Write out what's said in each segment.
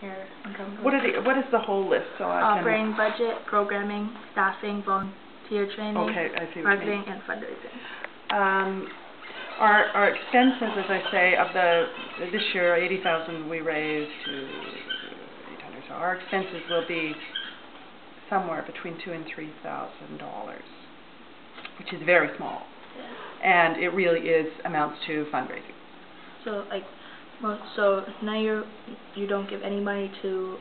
here in Cumberland. What is the whole list? So I can... Brain budget, programming, staffing, volunteer training, okay, I see marketing, and fundraising. Our expenses, as I say, this year 80,000 we raised to 800. So our expenses will be somewhere between $2,000 and $3,000, which is very small, and it really amounts to fundraising. So so now you don't give any money to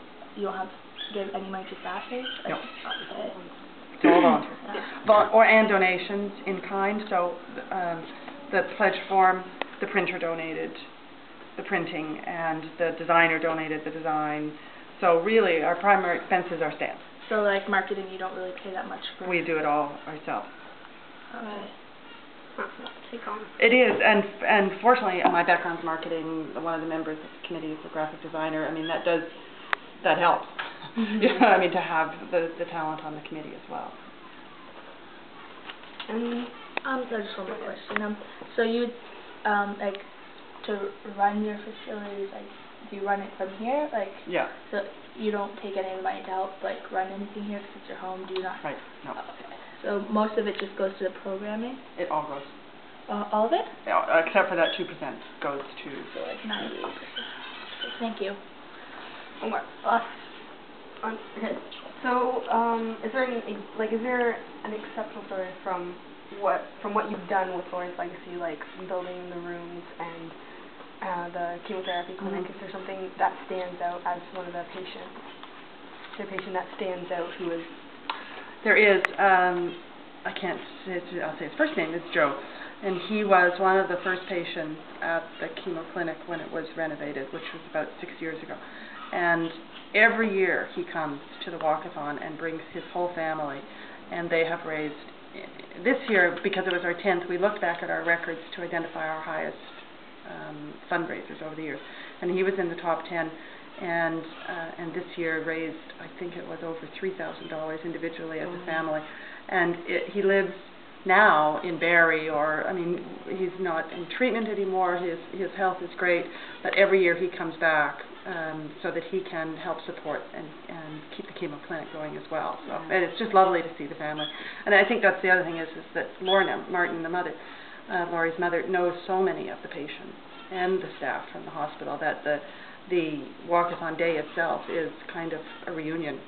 give any money to staffers? No. Okay. It's all volunteer. And donations in kind. So the pledge form, the printer donated the printing, and the designer donated the design. So really, our primary expenses are stamps. So like marketing, you don't really pay that much for? We do it all ourselves. Okay. Take on. It is, and fortunately, my background's marketing. One of the members of the committee is a graphic designer. I mean, that helps. Mm-hmm. You know, I mean, to have the talent on the committee as well. And there's just one more question. So you like to run your facilities, like do you run it from here, like? Yeah. So you don't take any of the money to help like run anything here because it's your home, do you not? Right. No. Okay. So most of it just goes to the programming? It all goes. All of it? Yeah, except for that 2% goes to. So like 98%. Okay, thank you. One more. Okay. So, is there an exceptional story from what you've done with Laurie's Legacy, like building the rooms and the chemotherapy clinic? Mm-hmm. Is there something that stands out as one of the patients? Is there a patient that stands out who is? There is. I can't say. I'll say his first name is Joe, and he was one of the first patients at the chemo clinic when it was renovated, which was about 6 years ago. And every year he comes to the walkathon and brings his whole family, and they have raised. This year, because it was our 10th, we looked back at our records to identify our highest fundraisers over the years, and he was in the top 10. And this year raised, I think it was over $3,000 individually as a family. And he lives now in Barrie, he's not in treatment anymore. His health is great, but every year he comes back so that he can help support and keep the chemo clinic going as well. So, and it's just lovely to see the family. And I think that's the other thing is that Lorna Martin, the mother, Laurie's mother, knows so many of the patients and the staff from the hospital that the walkathon day itself is kind of a reunion.